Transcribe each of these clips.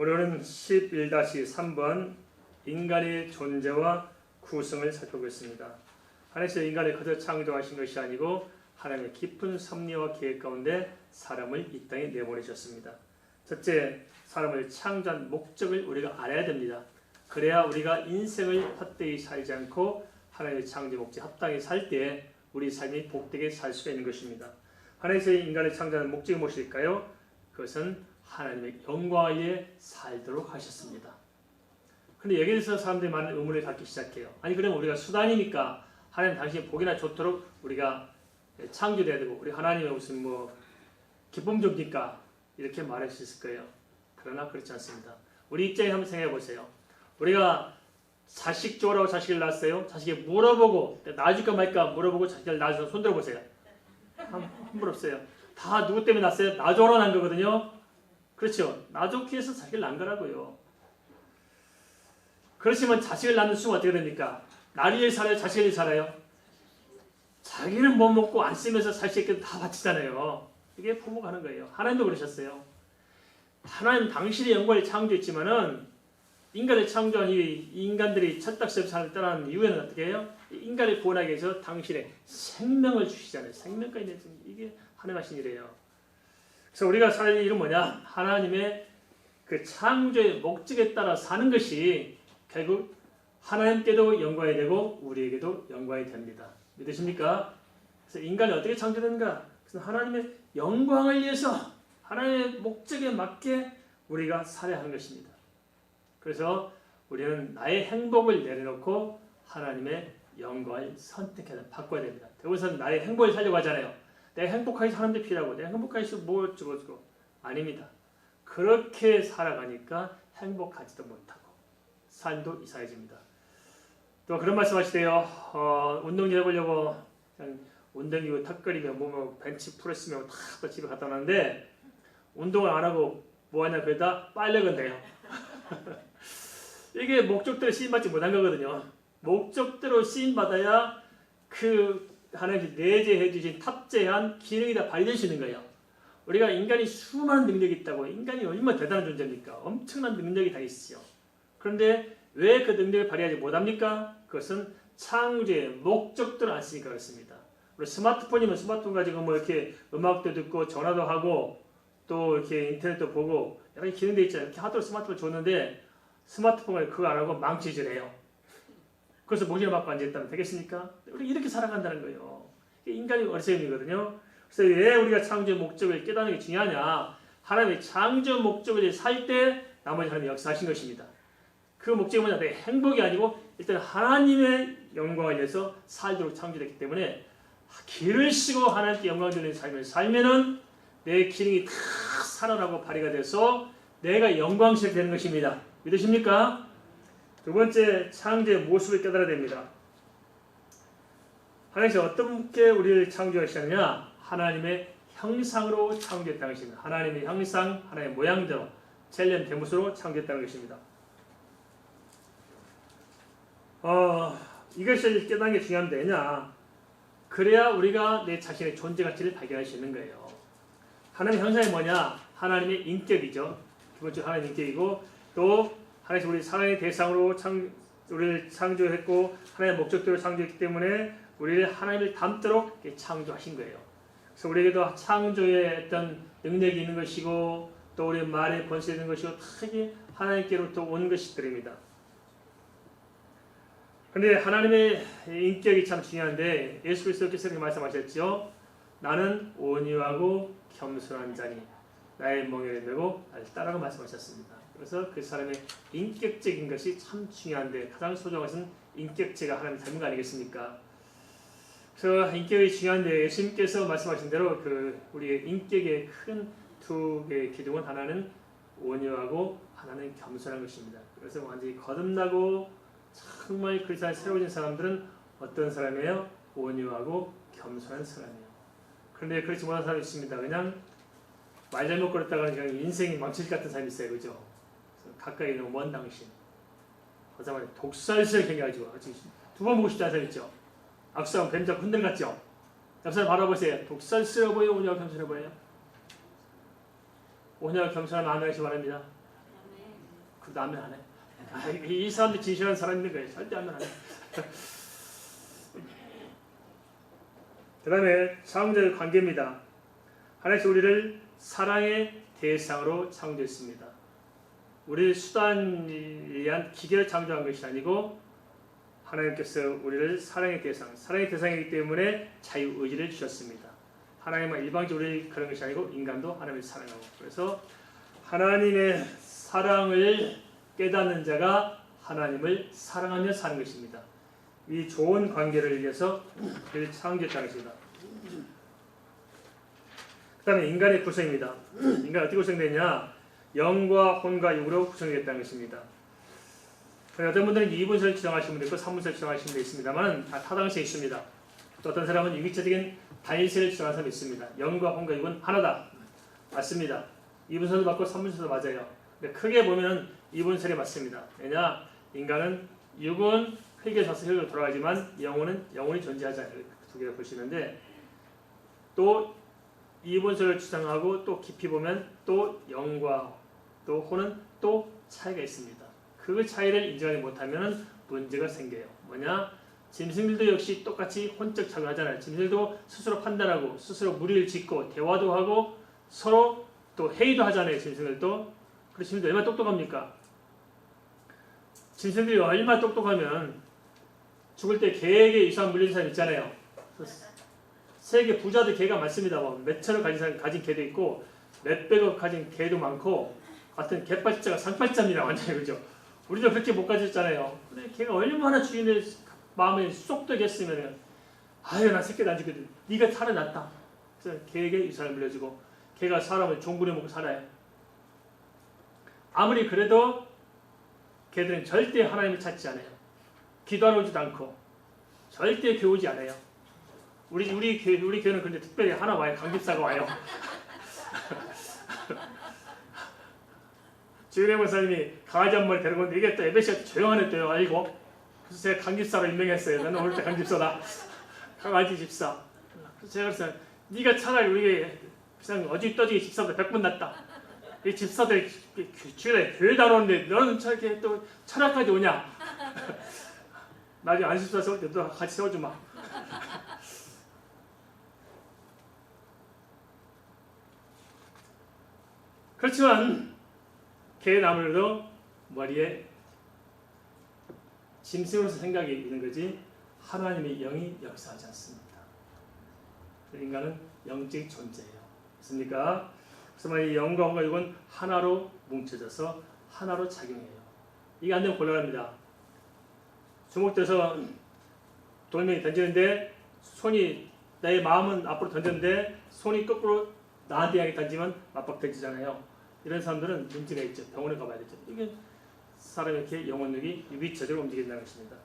오늘은 11-3번 인간의 존재와 구성을 살펴보겠습니다. 하나님께서 인간을 거저 창조하신 것이 아니고 하나님의 깊은 섭리와 계획 가운데 사람을 이 땅에 내보내셨습니다. 첫째, 사람을 창조한 목적을 우리가 알아야 됩니다. 그래야 우리가 인생을 헛되이 살지 않고 하나님의 창조 목적에 합당히 살 때 우리 삶이 복되게 살 수가 있는 것입니다. 하나님께서 인간을 창조하는 목적이 무엇일까요? 그것은 하나님의 영광을 위해 살도록 하셨습니다. 그런데 여기에 대해서 사람들이 많은 의문을 갖기 시작해요. 아니 그럼 우리가 수단이니까 하나님 당신이 복이나 좋도록 우리가 창조돼야 되고 우리 하나님의 무슨 기쁨 줍니까? 이렇게 말할 수 있을 거예요. 그러나 그렇지 않습니다. 우리 입장에 한번 생각해 보세요. 우리가 자식 좋으라고 자식을 낳았어요. 자식이 물어보고 낳아줄까 말까 물어보고 자식을 낳아줘서 손들어 보세요. 한 분 없어요. 다 누구 때문에 낳았어요? 낳아줘라 난 거거든요. 그렇죠. 낳아주기 위해서 자식을 낳은 거라고요. 그렇지만 자식을 낳는 수가 어떻게 됩니까? 나를 위해 살아요? 자식을 위해 살아요? 자기는 못 먹고 안 쓰면서 살 수 있게 다 바치잖아요. 이게 부모가 하는 거예요. 하나님도 그러셨어요. 하나님 당신의 영광을 창조했지만은 인간을 창조한 이 인간들이 첫닥에서 삶을 떠나는 이유에는 어떻게 해요? 인간을 구원하기 위해서 당신의 생명을 주시잖아요. 생명까지 내주는 이게 하나님 하신 일이에요. 그래서 우리가 살 일은 뭐냐? 하나님의 그 창조의 목적에 따라 사는 것이 결국 하나님께도 영광이 되고 우리에게도 영광이 됩니다. 믿으십니까? 그래서 인간이 어떻게 창조되는가? 그래서 하나님의 영광을 위해서 하나님의 목적에 맞게 우리가 살아야 하는 것입니다. 그래서 우리는 나의 행복을 내려놓고 하나님의 영광을 선택해서 바꿔야 됩니다. 대부분 나의 행복을 살려고 하잖아요. 내가 행복하게 사람들이 필요하고 내가 행복하게 해서 뭐 어쩌고 아닙니다. 그렇게 살아가니까 행복하지도 못하고 삶도 이상해집니다. 또 그런 말씀 하시대요. 운동 해보려고 그냥 운동기구 턱걸이며 벤치 프레스며 다 집에 갖다 놨는데 운동을 안 하고 뭐하냐 그러다 빨래건데요. 이게 목적대로 쓰임받지 못한 거거든요. 목적대로 쓰임받아야 그 하나님께서 내재해 주신 탑재한 기능이 다 발휘될 수 있는 거예요. 우리가 인간이 수많은 능력이 있다고 인간이 얼마나 대단한 존재입니까? 엄청난 능력이 다 있어요. 그런데 왜 그 능력을 발휘하지 못합니까? 그것은 창조의 목적대로 안 쓰니까 그렇습니다. 우리 스마트폰이면 스마트폰 가지고 이렇게 음악도 듣고 전화도 하고 또 이렇게 인터넷도 보고 여러 기능도 있잖아요. 이렇게 하도록 스마트폰 줬는데 스마트폰을 그거 안 하고 망치질해요. 그래서 모기를 맞고 앉아있다면 되겠습니까? 우리 이렇게 살아간다는 거예요. 이게 인간의 어리석음이거든요. 그래서 왜 우리가 창조의 목적을 깨닫는 게 중요하냐? 하나님의 창조 목적을 살 때 나머지 하나님이 역사하신 것입니다. 그 목적이 뭐냐? 내 행복이 아니고 일단 하나님의 영광을 위해서 살도록 창조됐기 때문에 길을 쓰고 하나님께 영광을 돌리는 삶을 살면은 내 기능이 다 살아나고 발휘가 돼서 내가 영광스럽게 되는 것입니다. 믿으십니까? 두 번째, 창조의 모습을 깨달아야 됩니다. 하나님께서 어떻게 우리를 창조하셨느냐? 하나님의 형상으로 창조했다는 것입니다. 하나님의 형상, 하나님의 모양대로 젤렘 데모스로 창조했다는 것입니다. 이것을 깨닫는 게 중요한데 왜냐? 그래야 우리가 내 자신의 존재 가치를 발견할 수 있는 거예요. 하나님의 형상이 뭐냐? 하나님의 인격이죠. 두 번째 하나님의 인격이고 또 하나님께서 우리 사랑의 대상으로 우리를 창조했고 하나님의 목적대로 창조했기 때문에 우리를 하나님을 닮도록 창조하신 거예요. 그래서 우리에게도 창조의 어떤 능력이 있는 것이고 또 우리의 말에 권세 있는 것이고 크게 하나님께로부터 온 것들입니다. 그런데 하나님의 인격이 참 중요한데 예수 그리스도께서 이렇게 말씀하셨죠. 나는 온유하고 겸손한 자니 나의 멍에를 메고 나를 따라가 말씀하셨습니다. 그래서 그 사람의 인격적인 것이 참 중요한데 가장 소중한 것은 인격체가 하나님 닮은 거 아니겠습니까? 그래서 인격이 중요한데 예수님께서 말씀하신 대로 그 우리의 인격의 큰 두 개의 기둥은 하나는 온유하고 하나는 겸손한 것입니다. 그래서 완전히 거듭나고 정말 그리스도에 새로워진 사람들은 어떤 사람이에요? 온유하고 겸손한 사람이에요. 그런데 그렇지 못한 사람이 있습니다. 그냥 말 잘못 걸었다가 그냥 인생이 망칠 것 같은 사람이 있어요. 그죠? 가까이 있는 먼 당신. 하자마자 독살스를 경해가지고 두 번 보고 싶지 않은 사람 있죠? 악수하면 뱀잡고 흔들 같죠? 옆 사람 바라보세요. 독살스러워 보여요? 온유하고 겸손해 보여요? 온유하고 겸손한 마음을 하시기 바랍니다. 그도 아멘 안 해. 이 사람들 진실한 사람인 거예요. 절대 아멘 안 해. 그 다음에 창조의 관계입니다. 하나님께서 우리를 사랑의 대상으로 창조했습니다. 우리를 수단에 의한 기계를 창조한 것이 아니고 하나님께서 우리를 사랑의 대상이기 때문에 자유의지를 주셨습니다. 하나님은 일방적으로 우리를 그런 것이 아니고 인간도 하나님을 사랑하고, 그래서 하나님의 사랑을 깨닫는 자가 하나님을 사랑하며 사는 것입니다. 이 좋은 관계를 위해서 그를 창조했다는 것입니다. 그 다음에 인간의 구성입니다. 인간이 어떻게 구성되냐? 영과 혼과 육으로 구성되었다는 것입니다. 어떤 분들은 2분서를 주장하시는 분도 있고 3분서를 주장하시는 분도 있습니다만 다 타당성이 있습니다. 또 어떤 사람은 유기체적인 단일체를 주장하는 사람이 있습니다. 영과 혼과 육은 하나다. 맞습니다. 2분서도 맞고 3분서도 맞아요. 근데 크게 보면 2분설이 맞습니다. 왜냐? 인간은 육은 흙에 져서 흙으로 돌아가지만 영혼은 영혼이 존재하지 않아요. 두 개를 보시는데, 또 2분설을 주장하고 또 깊이 보면 또 영과 또 혼은 또 차이가 있습니다. 그 차이를 인정하지 못하면 문제가 생겨요. 뭐냐? 짐승들도 역시 똑같이 혼적 작용하잖아요. 짐승들도 스스로 판단하고 스스로 무리를 짓고 대화도 하고 서로 또 회의도 하잖아요. 짐승들도. 그래서 짐승들이 얼마나 똑똑합니까? 짐승들이 얼마나 똑똑하면 죽을 때 개에게 이상한 물린 사람 있잖아요. 세계 부자들 개가 많습니다. 몇 천을 가진 개도 있고 몇백억 가진 개도 많고, 같은 개팔자가 상팔자입니다. 완전히. 그죠? 우리도 그렇게 못 가졌잖아요. 근데 걔가 얼마나 주인의 마음에 쏙 들겠으면, 아유 나 새끼도 안 죽거든. 네가 살아났다. 그래서 걔에게 유산을 물려주고 걔가 사람을 종부려 먹고 살아요. 아무리 그래도 걔들은 절대 하나님을 찾지 않아요. 기도하러 오지도 않고 절대 교우지 않아요. 우리 교회는 근데 특별히 하나 와요. 강집사가 와요. 주일의 목사님이 강아지 한 마리 데리고 오는데 이게 또 에베시가 조용하네 또 알고, 그래서 제가 강집사로 임명했어요. 나는 오늘 때 강집사다. 강아지 집사. 그래서 제가 그래서 네가 차라리 우리 그냥 어지떠지게 집사보다 100번 낫다. 이 집사들 주일에 교회 다녀오는데 너는 저렇게 또 철학까지 오냐? 나중에 안식사 세울 때 너 같이 세워주마. 그렇지만 걔는 아무래도 머리에 짐승으로서 생각이 있는 거지 하나님의 영이 역사하지 않습니다. 인간은 영적 존재예요. 맞습니까? 그래서 이 영과 혼과 육은 하나로 뭉쳐져서 하나로 작용해요. 이게 안 되면 곤란합니다. 주먹돼서 돌멩이 던지는데 손이, 나의 마음은 앞으로 던졌는데 손이 거꾸로 나한테 향해 던지면 맞박던지잖아요. 이런 사람들은 문제가 있죠. 병원에 가봐야 되죠. 이게 사람의 이렇게 영혼력이 유기체적으로 움직인다는 것입니다.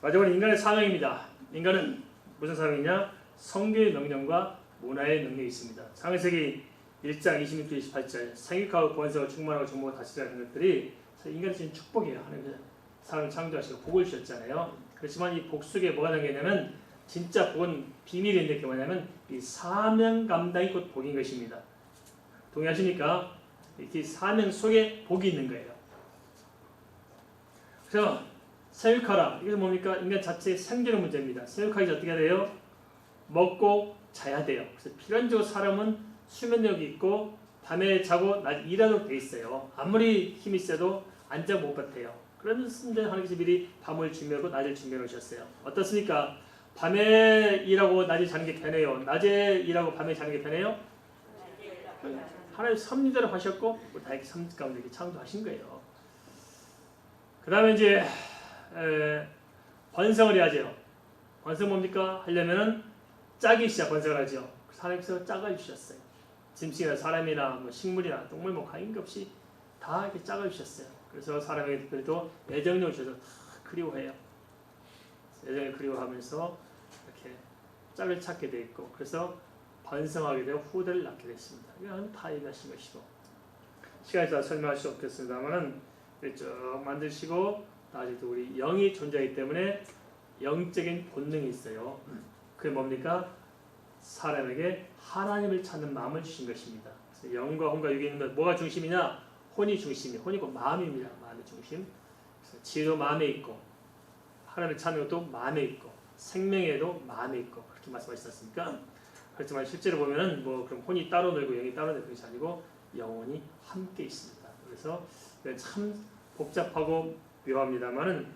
마지막으로 인간의 사명입니다. 인간은 무슨 사명이냐? 성교의 명령과 문화의 능력이 있습니다. 창세기 1장 26절 28절 생육하고 번성하고 충만하고 정복하고 다스리라는 것들이 인간의 진 축복이에요. 하나님께서 사람을 창조하시고 복을 주셨잖아요. 그렇지만 이 복 속에 뭐가 담겨있냐면, 진짜 복은 비밀이 있는 게 뭐냐면 이 사명 감당이 곧 복인 것입니다. 동의하십니까? 이렇게 사명 속에 복이 있는 거예요. 그래서 생육하라. 이게 뭡니까? 인간 자체의 생존의 문제입니다. 생육하기 어떻게 해야 돼요? 먹고 자야 돼요. 그래서 필연적으로 사람은 수면력이 있고 밤에 자고 낮에 일하도록 돼 있어요. 아무리 힘이 세도 안 자고 못 버텨요. 그런데 하나님께서 미리 밤을 준비하고 낮을 준비해 놓으셨어요. 어떻습니까? 밤에 일하고 낮에 자는 게 편해요? 낮에 일하고 밤에 자는 게 편해요? 하나님 섭리대로 하셨고 다 이렇게 섭리 가운데 이렇게 창조하신 거예요. 그 다음에 이제 번성을 해야죠. 번성 뭡니까? 하려면은 짝이 있어야 번성을 하죠. 하나님께서 짝을 주셨어요. 짐승이나 사람이나 뭐 식물이나 동물 뭐 가인 것 없이 다 이렇게 짝을 주셨어요. 그래서 사람에게 특별히도 애정력을 주셔서 그리워해요. 애정을 그리워하면서 이렇게 짝을 찾게 돼 있고, 그래서 번성하게 되고 후대를 낳게 됐습니다. 이건 다 얘기하신 것이고, 시간이 다 설명할 수 없겠습니다만은 쭉 만드시고, 아직도 우리 영이 존재하기 때문에 영적인 본능이 있어요. 그게 뭡니까? 사람에게 하나님을 찾는 마음을 주신 것입니다. 그래서 영과 혼과 육이 있는 것, 뭐가 중심이냐? 혼이 중심이 혼이고 마음입니다. 마음의 중심. 그래서 지혜도 마음에 있고 하나님을 찾는 것도 마음에 있고 생명에도 마음에 있고 그렇게 말씀하셨습니까? 그렇지만 실제로 보면은 뭐 그럼 혼이 따로 놀고 영이 따로 놀고 것이 아니고 영혼이 함께 있습니다. 그래서 참 복잡하고 묘합니다만은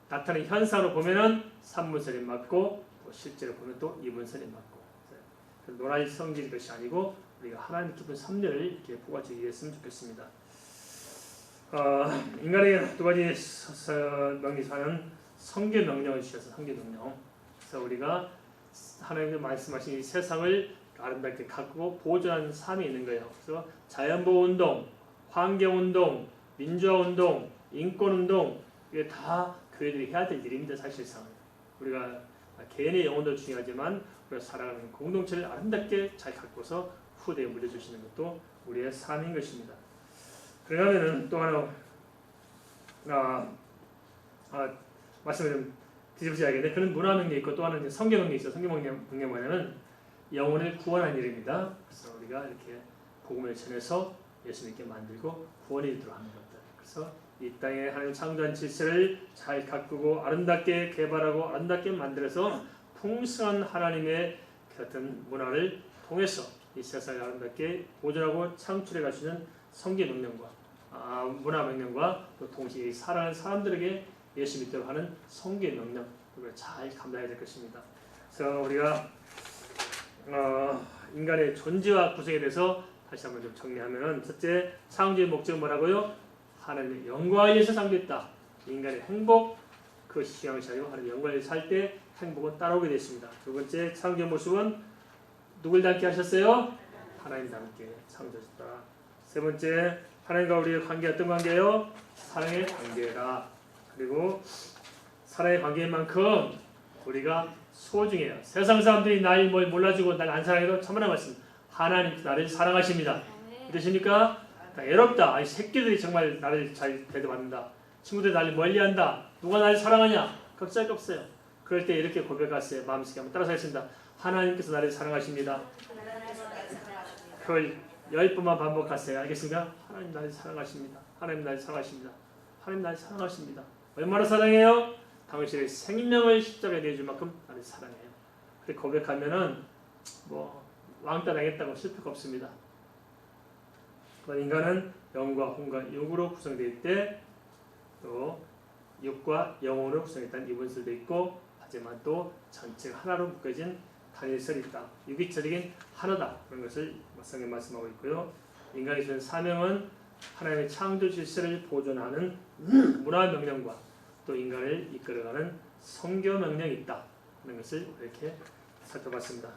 나타나는 현상으로 보면은 삼문설이 맞고 또 실제로 보면 또 이문설이 맞고 노란이 성질인 것이 아니고 우리가 하나님 깊은 섭리를 이렇게 보아주기 했으면 좋겠습니다. 인간에게 두 가지 명리사는 성교 명령을 주셔서 성교 명령. 그래서 우리가 하나님께서 말씀하신 이 세상을 아름답게 가꾸고 보존하는 삶이 있는 거예요. 그래서 자연보호운동, 환경운동, 민주화운동, 인권운동 이게 다 교회들이 해야 될 일입니다. 사실상 우리가 개인의 영혼도 중요하지만 우리가 살아가는 공동체를 아름답게 잘 가꾸어서 후대에 물려주시는 것도 우리의 삶인 것입니다. 그러면 또 하나 말씀을 좀 뒤집어져야겠는데 그런 문화명령이 있고 또 하나는 성경명령이 있어요. 성경명령 뭐냐면 영혼을 구원하는 일입니다. 그래서 우리가 이렇게 복음을 전해서 예수님께 만들고 구원에 이르도록 하는 것들. 그래서 이 땅에 하나님 창조한 질서를 잘 가꾸고 아름답게 개발하고 아름답게 만들어서 풍성한 하나님의 같은 문화를 통해서 이 세상을 아름답게 보존하고 창출해 갈 수 있는 성경 명령과 문화 명령과 또 동시에 사랑하는 사람들에게 예수 믿도록 하는 성경 명령 이걸 잘 감당해야 될 것입니다. 그래서 우리가 인간의 존재와 구성에 대해서 다시 한번 좀 정리하면은 첫째 창조의 목적은 뭐라고요? 하나님의 영광을 위해서 창조했다. 인간의 행복 그것이 희망을 차리고 하나님의 영광을 위해서 살 때 행복은 따라오게 됐습니다. 두 번째 창조의 모습은 누굴 닮게 하셨어요? 하나님 닮게 창조하셨다. 세 번째 하나님과 우리의 관계가 어떤 관계예요? 사랑의 관계라. 그리고 사랑의 관계인 만큼 우리가 소중해요. 세상 사람들이 날 뭘 몰라주고 날 안 사랑해도 참으라 말씀. 하나님 나를 사랑하십니다. 믿으십니까? 애롭다. 이 새끼들이 정말 나를 잘 대접받는다. 친구들이 나를 멀리한다. 누가 나를 사랑하냐? 걱정할 게 없어요. 그럴 때 이렇게 고백하세요. 마음속에 한번 따라서 하겠습니다. 하나님께서 나를 사랑하십니다. 그걸 10번만 반복하세요. 알겠습니까? 하나님 나를 사랑하십니다. 하나님 나를 사랑하십니다. 하나님 나를 사랑하십니다. 얼마나 사랑해요? 당신의 생명을 십자가에 내줄 만큼 나를 사랑해요. 그렇게 고백하면은 뭐 왕따 당했다고 실패가 없습니다. 인간은 영과 혼과 육으로 구성되어 있대 또 육과 영혼으로 구성했다는 이분설도 있고 하지만 또 전체가 하나로 묶여진 단일설이 있다. 유기체적인 하나다. 그런 것을 성경에 말씀하고 있고요. 인간이 주는 사명은 하나님의 창조 질서를 보존하는 문화 명령과 또 인간을 이끌어가는 성교 명령이 있다. 하는 것을 이렇게 살펴봤습니다.